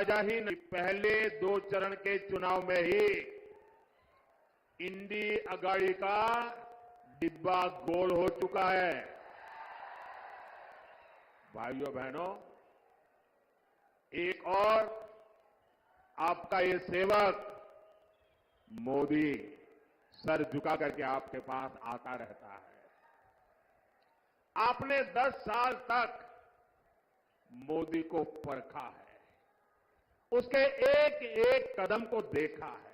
अंदाजा ही नहीं, पहले 2 चरण के चुनाव में ही इंडी अगाड़ी का डिब्बा गोल हो चुका है। भाइयों बहनों, एक और आपका ये सेवक मोदी सर झुका करके आपके पास आता रहता है। आपने 10 साल तक मोदी को परखा है, उसके एक एक कदम को देखा है,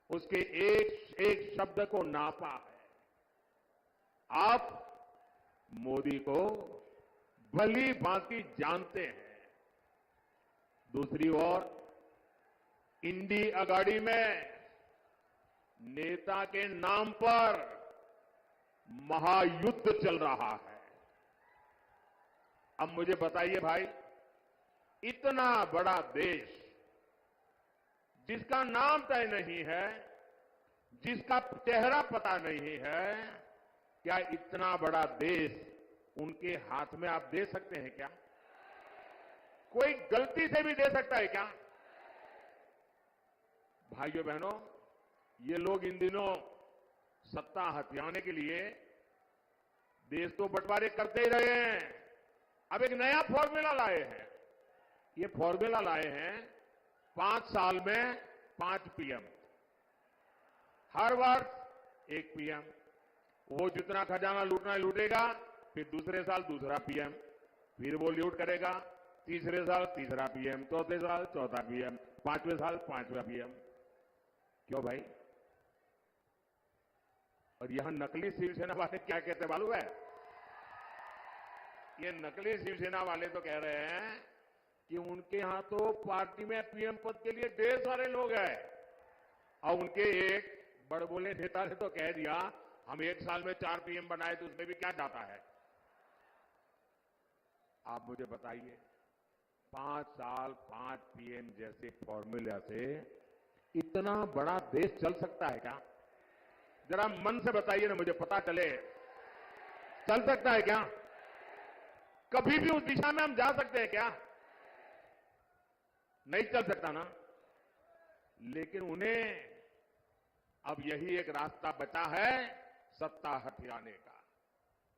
उसके एक एक शब्द को नापा है। आप मोदी को भली भांति जानते हैं। दूसरी ओर इंडी अगाड़ी में नेता के नाम पर महायुद्ध चल रहा है। अब मुझे बताइए भाई, इतना बड़ा देश जिसका नाम तय नहीं है, जिसका चेहरा पता नहीं है, क्या इतना बड़ा देश उनके हाथ में आप दे सकते हैं क्या? कोई गलती से भी दे सकता है क्या? भाइयों बहनों, ये लोग इन दिनों सत्ता हथियाने के लिए देश तो बंटवारे करते ही रहे हैं। अब एक नया फॉर्मूला लाए हैं। ये फॉर्मूला लाए हैं 5 साल में 5 पीएम, हर वर्ष 1 पीएम। वो जितना खजाना लूटना है लूटेगा, फिर दूसरे साल दूसरा पीएम, फिर वो लूट करेगा, तीसरे साल तीसरा पीएम, चौथे साल चौथा पीएम, 5वें साल 5वां पीएम। क्यों भाई? और यहां नकली शिवसेना वाले क्या कहते हैं मालूम है? ये नकली शिवसेना वाले तो कह रहे हैं कि उनके यहां तो पार्टी में पीएम पद के लिए ढेर सारे लोग हैं, और उनके एक बड़बोले नेता ने तो कह दिया हम 1 साल में 4 पीएम बनाए तो उसमें भी क्या जाता है। आप मुझे बताइए, 5 साल 5 पीएम जैसे फॉर्मूला से इतना बड़ा देश चल सकता है क्या? जरा मन से बताइए ना, मुझे पता चले। चल सकता है क्या? कभी भी उस दिशा में हम जा सकते हैं क्या? नहीं चल सकता ना। लेकिन उन्हें अब यही एक रास्ता बचा है सत्ता हथियाने का,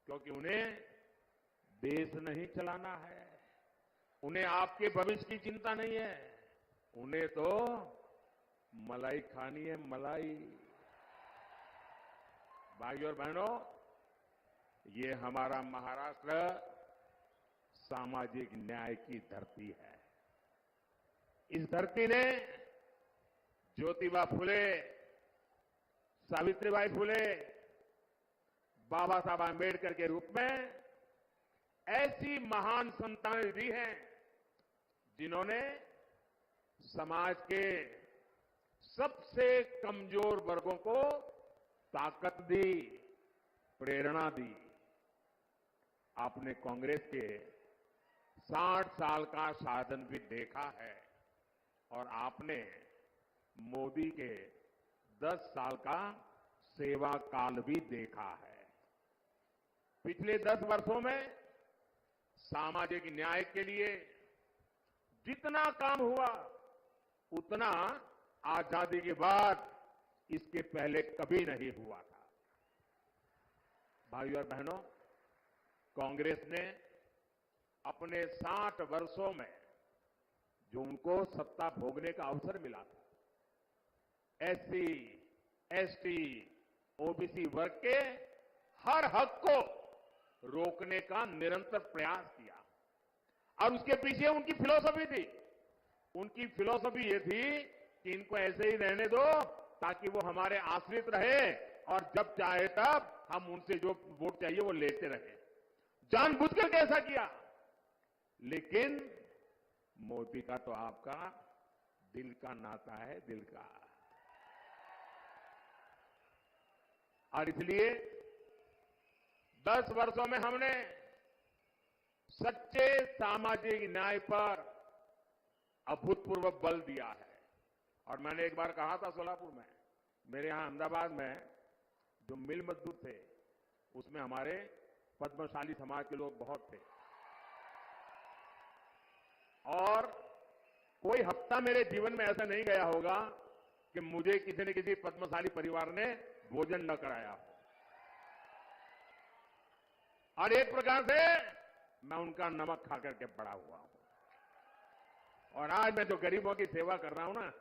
क्योंकि उन्हें देश नहीं चलाना है, उन्हें आपके भविष्य की चिंता नहीं है, उन्हें तो मलाई खानी है, मलाई। भाइयों और बहनों, ये हमारा महाराष्ट्र सामाजिक न्याय की धरती है। इस धरती ने ज्योतिबा फुले, सावित्रीबाई फुले, बाबा साहब आंबेडकर के रूप में ऐसी महान संतानें दी हैं जिन्होंने समाज के सबसे कमजोर वर्गों को ताकत दी, प्रेरणा दी। आपने कांग्रेस के 60 साल का शासन भी देखा है, और आपने मोदी के 10 साल का सेवा काल भी देखा है। पिछले 10 वर्षों में सामाजिक न्याय के लिए जितना काम हुआ, उतना आजादी के बाद इसके पहले कभी नहीं हुआ था। भाइयों और बहनों, कांग्रेस ने अपने 60 वर्षों में जो उनको सत्ता भोगने का अवसर मिला था, एससी, एसटी, ओबीसी वर्ग के हर हक को रोकने का निरंतर प्रयास किया। और उसके पीछे उनकी फिलॉसफी थी। उनकी फिलॉसफी ये थी कि इनको ऐसे ही रहने दो ताकि वो हमारे आश्रित रहे, और जब चाहे तब हम उनसे जो वोट चाहिए वो लेते रहे। जानबूझकर कैसा किया? लेकिन मोदी का तो आपका दिल का नाता है, दिल का। और इसलिए 10 वर्षों में हमने सच्चे सामाजिक न्याय पर अभूतपूर्व बल दिया है। और मैंने एक बार कहा था सोलापुर में, मेरे यहां अहमदाबाद में जो मिल मजदूर थे, उसमें हमारे पद्मशाली समाज के लोग बहुत थे, और कोई हफ्ता मेरे जीवन में ऐसा नहीं गया होगा कि मुझे किसी न किसी पद्मशाली परिवार ने भोजन न कराया हो। और एक प्रकार से मैं उनका नमक खा करके बड़ा हुआ हूं। और आज मैं जो गरीबों की सेवा कर रहा हूं ना,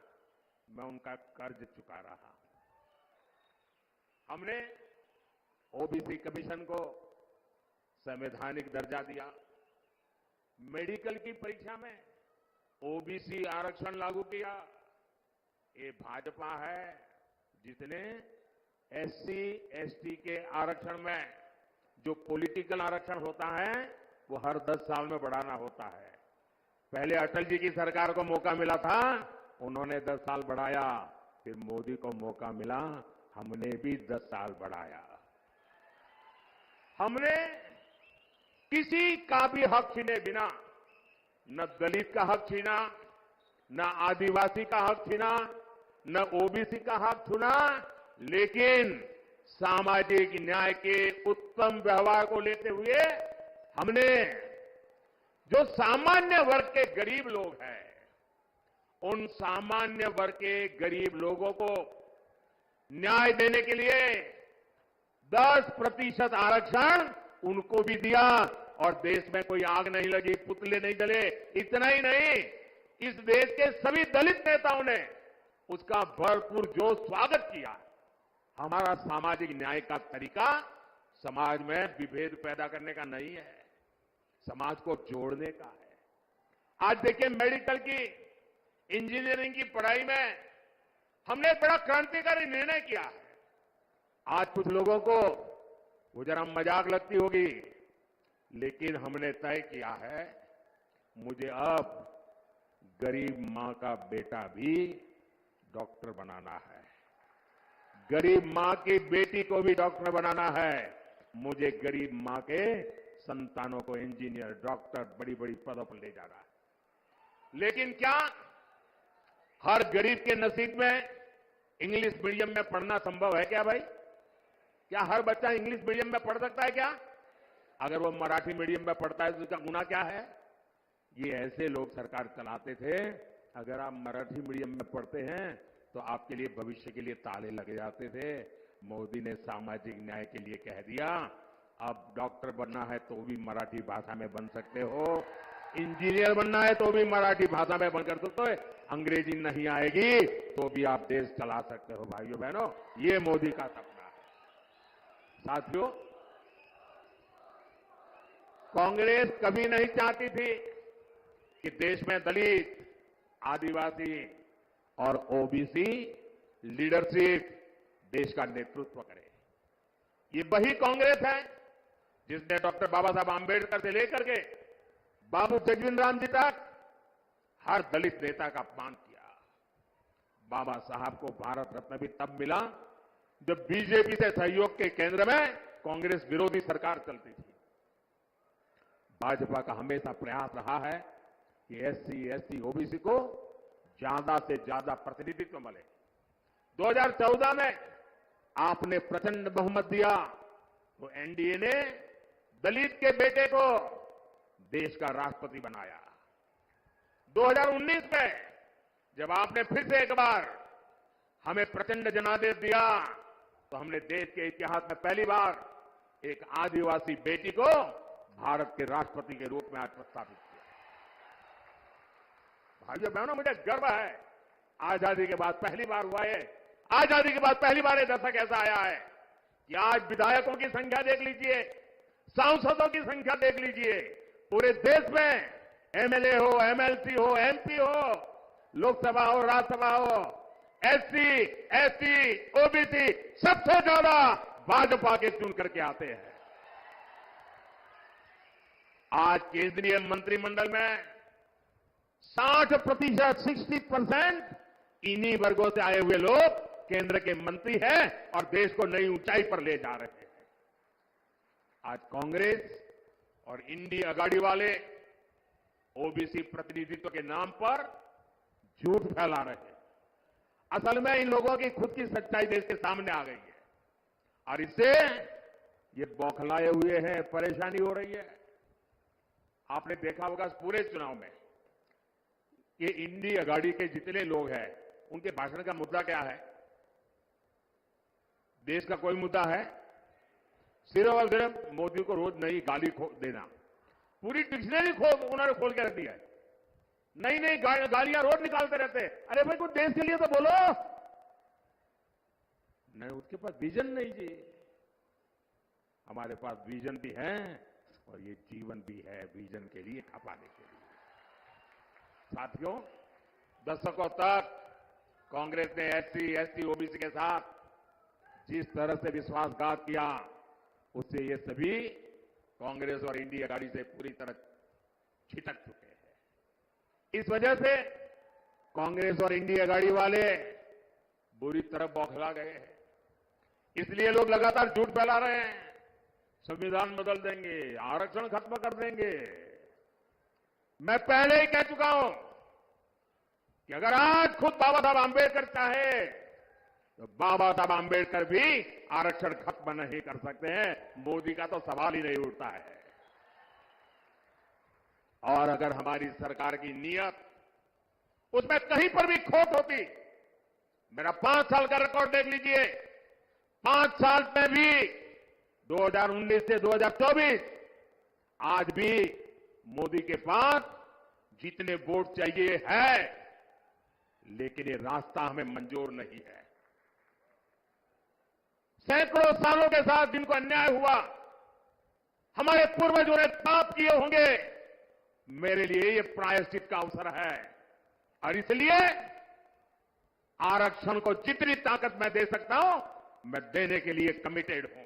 मैं उनका कर्ज चुका रहा हूं। हमने ओबीसी कमीशन को संवैधानिक दर्जा दिया। मेडिकल की परीक्षा में ओबीसी आरक्षण लागू किया। ये भाजपा है जिसने एससी एसटी के आरक्षण में जो पॉलिटिकल आरक्षण होता है वो हर 10 साल में बढ़ाना होता है। पहले अटल जी की सरकार को मौका मिला था, उन्होंने 10 साल बढ़ाया। फिर मोदी को मौका मिला, हमने भी 10 साल बढ़ाया। हमने किसी का भी हक छीने बिना न दलित का हक छीना, न आदिवासी का हक छीना, न ओबीसी का हक छीना, लेकिन सामाजिक न्याय के उत्तम व्यवहार को लेते हुए हमने जो सामान्य वर्ग के गरीब लोग हैं, उन सामान्य वर्ग के गरीब लोगों को न्याय देने के लिए 10% आरक्षण उनको भी दिया। और देश में कोई आग नहीं लगी, पुतले नहीं जले। इतना ही नहीं, इस देश के सभी दलित नेताओं ने उसका भरपूर जोश स्वागत किया। हमारा सामाजिक न्याय का तरीका समाज में विभेद पैदा करने का नहीं है, समाज को जोड़ने का है। आज देखिए, मेडिकल की, इंजीनियरिंग की पढ़ाई में हमने बड़ा क्रांतिकारी निर्णय किया है। आज कुछ लोगों को वो जरा मजाक लगती होगी, लेकिन हमने तय किया है, मुझे अब गरीब मां का बेटा भी डॉक्टर बनाना है, गरीब मां की बेटी को भी डॉक्टर बनाना है, मुझे गरीब मां के संतानों को इंजीनियर, डॉक्टर, बड़ी बड़ी पदों पर ले जाना है। लेकिन क्या हर गरीब के नसीब में इंग्लिश मीडियम में पढ़ना संभव है क्या भाई? क्या हर बच्चा इंग्लिश मीडियम में पढ़ सकता है क्या? अगर वो मराठी मीडियम में पढ़ता है तो उसका गुनाह क्या है? ये ऐसे लोग सरकार चलाते थे, अगर आप मराठी मीडियम में पढ़ते हैं तो आपके लिए भविष्य के लिए ताले लगे जाते थे। मोदी ने सामाजिक न्याय के लिए कह दिया, अब डॉक्टर बनना है तो भी मराठी भाषा में बन सकते हो, इंजीनियर बनना है तो भी मराठी भाषा में बन कर सकते हो, अंग्रेजी नहीं आएगी तो भी आप देश चला सकते हो। भाइयों बहनों, ये मोदी का सपना है। साथियों, कांग्रेस कभी नहीं चाहती थी कि देश में दलित, आदिवासी और ओबीसी लीडरशिप देश का नेतृत्व करे। ये वही कांग्रेस है जिसने डॉक्टर बाबा साहब आंबेडकर से लेकर के बाबू जगजीवन राम जी तक हर दलित नेता का अपमान किया। बाबा साहब को भारत रत्न भी तब मिला जब बीजेपी से सहयोग के केंद्र में कांग्रेस विरोधी सरकार चलती थी। भाजपा का हमेशा प्रयास रहा है कि एससी, एसटी, ओबीसी को ज्यादा से ज्यादा प्रतिनिधित्व मिले। 2014 में आपने प्रचंड बहुमत दिया तो एनडीए ने दलित के बेटे को देश का राष्ट्रपति बनाया। 2019 में जब आपने फिर से एक बार हमें प्रचंड जनादेश दिया तो हमने देश के इतिहास में पहली बार एक आदिवासी बेटी को भारत के राष्ट्रपति के रूप में आज प्रस्तावित किया। भाइयों बहनों, मुझे गर्व है, आजादी के बाद पहली बार हुआ है। आजादी के बाद पहली बार ये दशक ऐसा आया है कि आज विधायकों की संख्या देख लीजिए, सांसदों की संख्या देख लीजिए, पूरे देश में एमएलए हो, एमएलसी हो, एमपी हो, लोकसभा हो, राज्यसभा हो, एससी, एसटी, ओबीसी सबसे ज्यादा भाजपा के चुन करके आते हैं। आज केंद्रीय मंत्रिमंडल में 60%, 60% इन्हीं वर्गों से आए हुए लोग केंद्र के मंत्री हैं और देश को नई ऊंचाई पर ले जा रहे हैं। आज कांग्रेस और इंडी अगाड़ी वाले ओबीसी प्रतिनिधित्व के नाम पर झूठ फैला रहे हैं। असल में इन लोगों की खुद की सच्चाई देश के सामने आ गई है और इससे ये बौखलाए हुए हैं, परेशानी हो रही है। आपने देखा होगा पूरे चुनाव में कि इंडी अगाड़ी के जितने लोग हैं उनके भाषण का मुद्दा क्या है? देश का कोई मुद्दा है? सिर्फ और सिर्फ मोदी को रोज नई गाली देना। पूरी डिक्शनरी उन्होंने खोल के रख दिया है। नई नई गालियां रोज निकालते रहते हैं। अरे भाई कुछ देश के लिए तो बोलो। नहीं, उसके पास विजन नहीं जी। हमारे पास विजन भी है और ये जीवन भी है विजन के लिए खपाने के लिए। साथियों, दशकों तक कांग्रेस ने एससी, एसटी, ओबीसी के साथ जिस तरह से विश्वासघात किया, उससे ये सभी कांग्रेस और इंडिया अघाड़ी से पूरी तरह छिटक चुके हैं। इस वजह से कांग्रेस और इंडिया अघाड़ी वाले बुरी तरह बौखला गए हैं। इसलिए लोग लगातार झूठ फैला रहे हैं। संविधान बदल देंगे, आरक्षण खत्म कर देंगे। मैं पहले ही कह चुका हूं कि अगर आज खुद बाबा साहब आंबेडकर चाहे तो बाबा साहब आंबेडकर भी आरक्षण खत्म नहीं कर सकते हैं। मोदी का तो सवाल ही नहीं उठता है। और अगर हमारी सरकार की नीयत उसमें कहीं पर भी खोट होती, मेरा 5 साल का रिकॉर्ड देख लीजिए। 5 साल में भी 2019 से 2024 आज भी मोदी के पास जितने वोट चाहिए है, लेकिन ये रास्ता हमें मंजूर नहीं है। सैकड़ों सालों के साथ जिनको अन्याय हुआ, हमारे पूर्वजों ने पाप किए होंगे, मेरे लिए ये प्रायश्चित का अवसर है। और इसलिए आरक्षण को जितनी ताकत मैं दे सकता हूं, मैं देने के लिए कमिटेड हूं।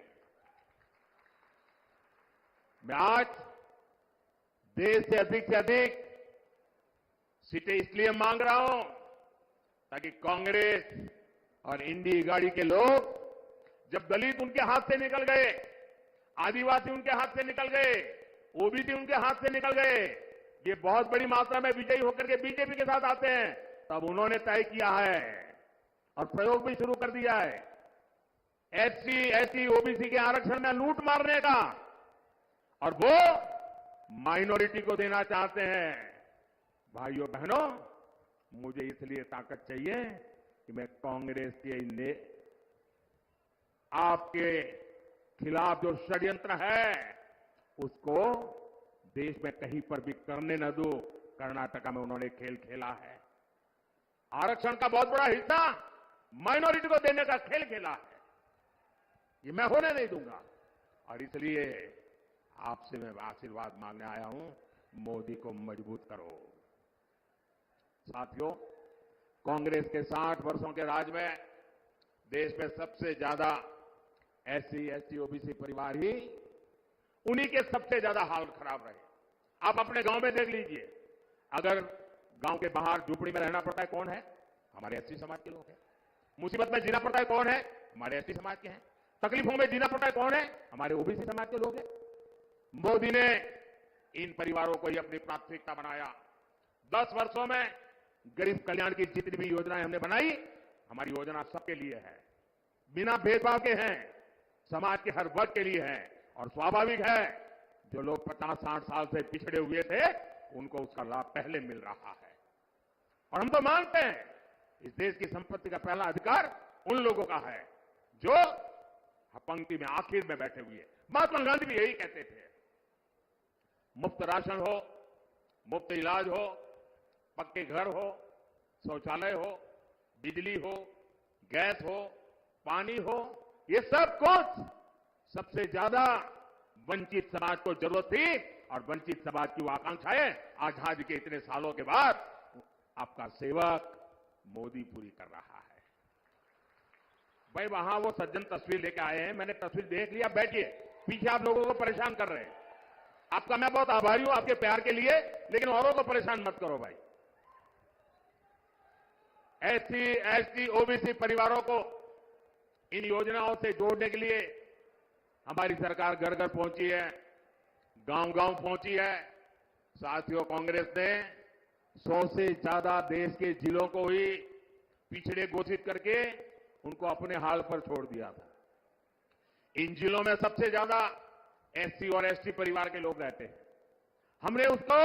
मैं आज देश से अधिक सीटें इसलिए मांग रहा हूं ताकि कांग्रेस और इंडी अघाड़ी के लोग, जब दलित उनके हाथ से निकल गए, आदिवासी उनके हाथ से निकल गए, ओबीसी उनके हाथ से निकल गए, ये बहुत बड़ी मात्रा में विजयी होकर के बीजेपी के साथ आते हैं, तब उन्होंने तय किया है और प्रयोग भी शुरू कर दिया है एससी, एसटी, ओबीसी के आरक्षण में लूट मारने का, और वो माइनॉरिटी को देना चाहते हैं। भाइयों बहनों, मुझे इसलिए ताकत चाहिए कि मैं कांग्रेस के आपके खिलाफ जो षड्यंत्र है उसको देश में कहीं पर भी करने न दो। कर्नाटका में उन्होंने खेल खेला है, आरक्षण का बहुत बड़ा हिस्सा माइनॉरिटी को देने का खेल खेला है। ये मैं होने नहीं दूंगा। और इसलिए आपसे मैं आशीर्वाद मांगने आया हूं, मोदी को मजबूत करो। साथियों, कांग्रेस के 60 वर्षों के राज में देश में सबसे ज्यादा एससी, एसटी, ओबीसी परिवार ही, उन्हीं के सबसे ज्यादा हाल खराब रहे। आप अपने गांव में देख लीजिए, अगर गांव के बाहर झुपड़ी में रहना पड़ता है, कौन है? हमारे एससी समाज के लोग हैं। मुसीबत में जीना पड़ता है, कौन है? हमारे एसटी समाज के हैं। तकलीफों में जीना पड़ता है, कौन है? हमारे ओबीसी समाज के लोग हैं। मोदी ने इन परिवारों को ही अपनी प्राथमिकता बनाया। 10 वर्षों में गरीब कल्याण की जितनी भी योजनाएं हमने बनाई, हमारी योजना सबके लिए है, बिना भेदभाव के हैं, समाज के हर वर्ग के लिए है। और स्वाभाविक है, जो लोग 50-60 साल से पिछड़े हुए थे, उनको उसका लाभ पहले मिल रहा है। और हम तो मानते हैं इस देश की संपत्ति का पहला अधिकार उन लोगों का है जो पंक्ति में आखिर में बैठे हुए। महात्मा गांधी भी यही कहते थे, मुफ्त राशन हो, मुफ्त इलाज हो, पक्के घर हो, शौचालय हो, बिजली हो, गैस हो, पानी हो, ये सब कुछ सबसे ज्यादा वंचित समाज को जरूरत थी। और वंचित समाज की वो आकांक्षाएं आजादी के इतने सालों के बाद आपका सेवक मोदी पूरी कर रहा है। भाई वहां वो सज्जन तस्वीर लेके आए हैं, मैंने तस्वीर देख लिया, बैठिए। पीछे आप लोगों को परेशान कर रहे हैं। आपका मैं बहुत आभारी हूं आपके प्यार के लिए, लेकिन औरों को परेशान मत करो भाई। एससी, एसटी, ओबीसी परिवारों को इन योजनाओं से जोड़ने के लिए हमारी सरकार घर घर पहुंची है, गांव गांव पहुंची है। साथियों, कांग्रेस ने 100 से ज्यादा देश के जिलों को ही पिछड़े घोषित करके उनको अपने हाल पर छोड़ दिया था। इन जिलों में सबसे ज्यादा एससी और एसटी परिवार के लोग रहते हैं। हमने उसको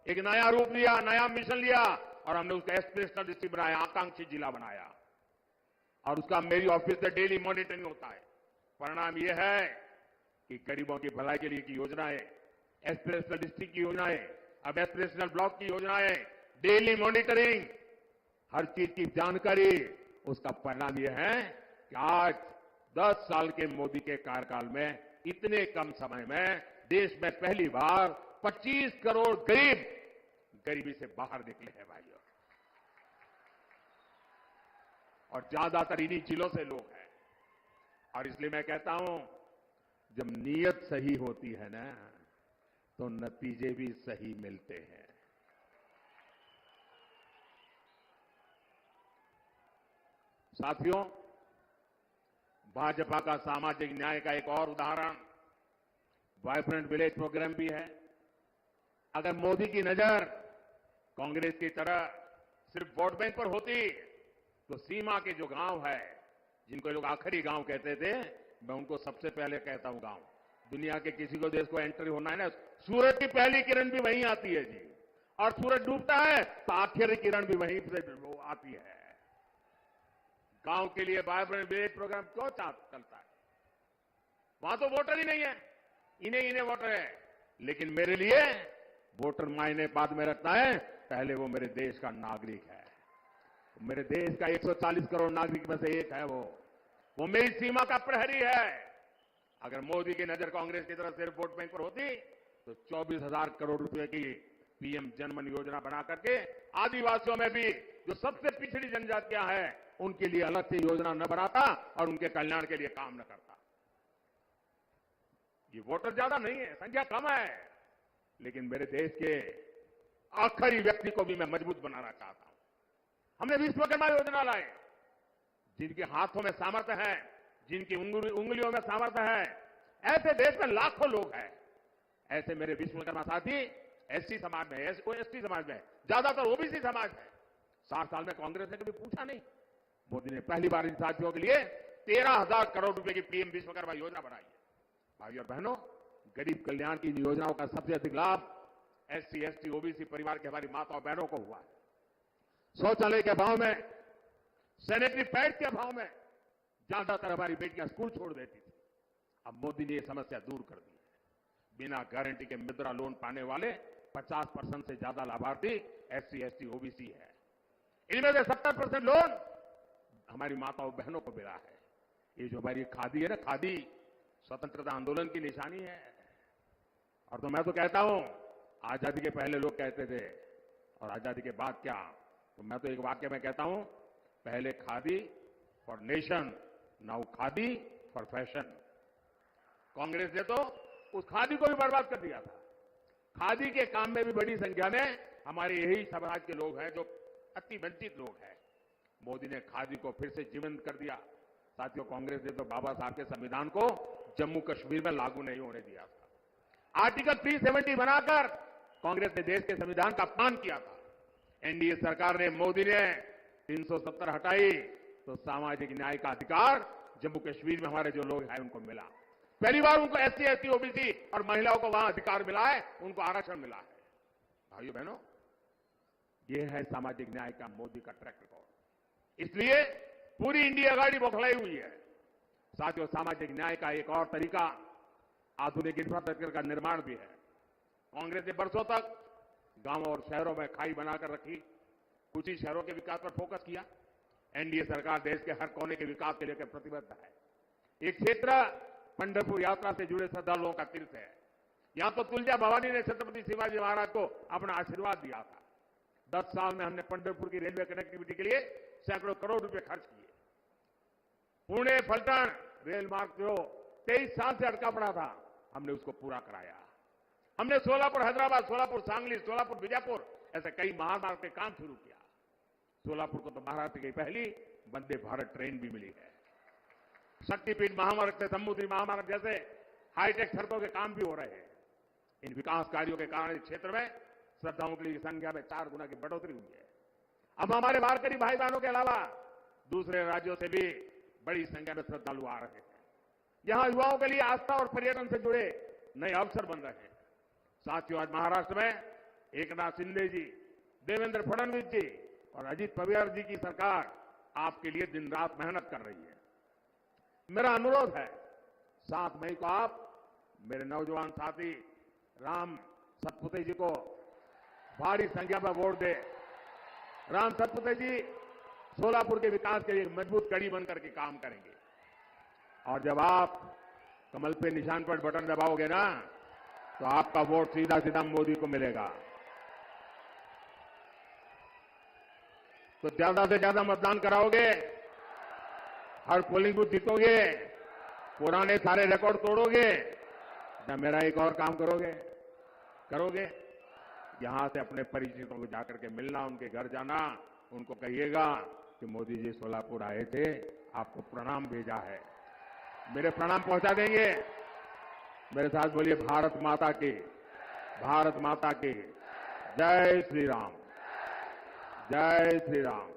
एक नया रूप लिया, नया मिशन लिया, और हमने उसका एस्पिरेशनल डिस्ट्रिक्ट बनाया, आकांक्षी जिला बनाया, और उसका मेरी ऑफिस से डेली मॉनिटरिंग होता है। परिणाम यह है कि गरीबों की भलाई के लिए की योजनाएं, एस्पिरेशनल डिस्ट्रिक्ट की योजनाएं, अब एस्पिरेशनल ब्लॉक की योजनाएं, डेली मॉनिटरिंग, हर चीज की जानकारी, उसका परिणाम यह है कि आज 10 साल के मोदी के कार्यकाल में इतने कम समय में देश में पहली बार 25 करोड़ गरीब गरीबी से बाहर निकले हैं भाइयों, और ज्यादातर इन्हीं जिलों से लोग हैं। और इसलिए मैं कहता हूं, जब नीयत सही होती है ना, तो नतीजे भी सही मिलते हैं। साथियों, भाजपा का सामाजिक न्याय का एक और उदाहरण वाइब्रेंट विलेज प्रोग्राम भी है। अगर मोदी की नजर कांग्रेस की तरह सिर्फ वोट बैंक पर होती, तो सीमा के जो गांव है, जिनको लोग आखिरी गांव कहते थे, मैं उनको सबसे पहले कहता हूं गांव। दुनिया के किसी को देश को एंट्री होना है ना, सूरज की पहली किरण भी वहीं आती है जी, और सूरज डूबता है तो आखिरी किरण भी वहीं से आती है। गांव के लिए वाइब्रेंट विलेज प्रोग्राम क्यों चलता है? वहां तो वोटर ही नहीं है, इन्हें वोटर है। लेकिन मेरे लिए वोटर मायने बाद में रखता है, पहले वो मेरे देश का नागरिक है। मेरे देश का 140 करोड़ नागरिक में से एक है वो मेरी सीमा का प्रहरी है। अगर मोदी की नजर कांग्रेस की तरफ सिर्फ वोट बैंक पर होती, तो 24,000 करोड़ रुपए की पीएम जनधन योजना बना करके आदिवासियों में भी जो सबसे पिछड़ी जनजातियां हैं, उनके लिए अलग से योजना न बनाता और उनके कल्याण के लिए काम न करता। ये वोटर ज्यादा नहीं है, संख्या कम है, लेकिन मेरे देश के आखिरी व्यक्ति को भी मैं मजबूत बनाना चाहता हूं। हमने विश्वकर्मा योजना लाई, जिनके हाथों में सामर्थ्य है, जिनकी उंगलियों में सामर्थ्य है, ऐसे देश में लाखों लोग हैं। ऐसे मेरे विश्वकर्मा साथी एससी समाज में, एसटी समाज में, ज्यादातर ओबीसी समाज में। 60 साल में कांग्रेस ने कभी पूछा नहीं। मोदी ने पहली बार इन साथियों के लिए 13,000 करोड़ रुपए की पीएम विश्वकर्मा योजना बनाई है। भाइयों और बहनों, गरीब कल्याण की इन योजनाओं का सबसे अधिक लाभ एससी, एसटी, ओबीसी परिवार के हमारी माताओं बहनों को हुआ है। शौचालय के अभाव में, सैनिटरी पैड के अभाव में ज्यादातर हमारी बेटियां स्कूल छोड़ देती थी। अब मोदी ने यह समस्या दूर कर दी है। बिना गारंटी के मुद्रा लोन पाने वाले 50% से ज्यादा लाभार्थी एससी, एसटी, ओबीसी है। इनमें से 70% लोन हमारी माताओं बहनों को मिला है। ये जो हमारी खादी है ना, खादी स्वतंत्रता आंदोलन की निशानी है। और तो मैं तो कहता हूं, आजादी के पहले लोग कहते थे और आजादी के बाद क्या, तो मैं तो एक वाक्य में कहता हूं, पहले khadi for nation, now khadi for fashion. Congress ने तो उस खादी को भी बर्बाद कर दिया था। खादी के काम में भी बड़ी संख्या में हमारे यही समाज के लोग हैं जो अति वंचित लोग हैं। मोदी ने खादी को फिर से जीवंत कर दिया। साथियों, कांग्रेस ने तो बाबा साहब के संविधान को जम्मू कश्मीर में लागू नहीं होने दिया था। आर्टिकल 370 बनाकर कांग्रेस ने देश के संविधान का अपमान किया था। एनडीए सरकार ने, मोदी ने 370 हटाई, तो सामाजिक न्याय का अधिकार जम्मू कश्मीर में हमारे जो लोग हैं उनको मिला। पहली बार उनको एससी, एसटी, ओबीसी और महिलाओं को वहां अधिकार मिला है, उनको आरक्षण मिला है। भाइयों बहनों, यह है सामाजिक न्याय का मोदी का ट्रैक रिकॉर्ड। इसलिए पूरी इंडिया गाड़ी बौखलाई हुई है। साथियों, सामाजिक न्याय का एक और तरीका आधुनिक इंफ्रास्ट्रक्चर का निर्माण भी है। कांग्रेस ने बरसों तक गांवों और शहरों में खाई बनाकर रखी, कुछ ही शहरों के विकास पर फोकस किया। एनडीए सरकार देश के हर कोने के विकास के लिए प्रतिबद्ध है। एक क्षेत्र पंढरपुर यात्रा से जुड़े श्रद्धालुओं का तीर्थ है। यहां तो तुलजा भवानी ने छत्रपति शिवाजी महाराज को अपना आशीर्वाद दिया था। 10 साल में हमने पंढरपुर की रेलवे कनेक्टिविटी के लिए सैकड़ों करोड़ रुपए खर्च किए। पुणे फलटन रेल मार्ग जो 23 साल से अटका पड़ा था, हमने उसको पूरा कराया। हमने सोलापुर हैदराबाद, सोलापुर सांगली, सोलापुर बीजापुर ऐसे कई महामार्ग के काम शुरू किया। सोलापुर को तो महाराष्ट्र की पहली वंदे भारत ट्रेन भी मिली है। शक्तिपीठ महामार्ग से समुद्री महामार्ग जैसे हाईटेक सड़कों के काम भी हो रहे हैं। इन विकास कार्यों के कारण इस क्षेत्र में श्रद्धालुओं की संख्या में 4 गुना की बढ़ोतरी हुई है। अब हमारे वारकरी भाई बहनों के अलावा दूसरे राज्यों से भी बड़ी संख्या में श्रद्धालु आ रहे हैं। यहां युवाओं के लिए आस्था और पर्यटन से जुड़े नए अवसर बन रहे हैं। साथियों, आज महाराष्ट्र में एकनाथ शिंदे जी देवेंद्र फडणवीस जी और अजीत पवार जी की सरकार आपके लिए दिन रात मेहनत कर रही है। मेरा अनुरोध है 7 मई को आप मेरे नौजवान साथी राम सतपुते जी को भारी संख्या में वोट दे। राम सतपुते जी सोलापुर के विकास के लिए मजबूत कड़ी बनकर के काम करेंगे। और जब आप कमल पे निशान पर बटन दबाओगे ना, तो आपका वोट सीधा सीधा मोदी को मिलेगा। तो ज्यादा से ज्यादा मतदान कराओगे, हर पोलिंग बूथ जीतोगे, पुराने सारे रिकॉर्ड तोड़ोगे, या मेरा एक और काम करोगे यहां से अपने परिचितों को जाकर के मिलना, उनके घर जाना, उनको कहिएगा कि मोदी जी सोलापुर आए थे, आपको प्रणाम भेजा है। मेरे प्रणाम पहुंचा देंगे। मेरे साथ बोलिए भारत माता की, भारत माता की जय श्री राम, जय श्री राम।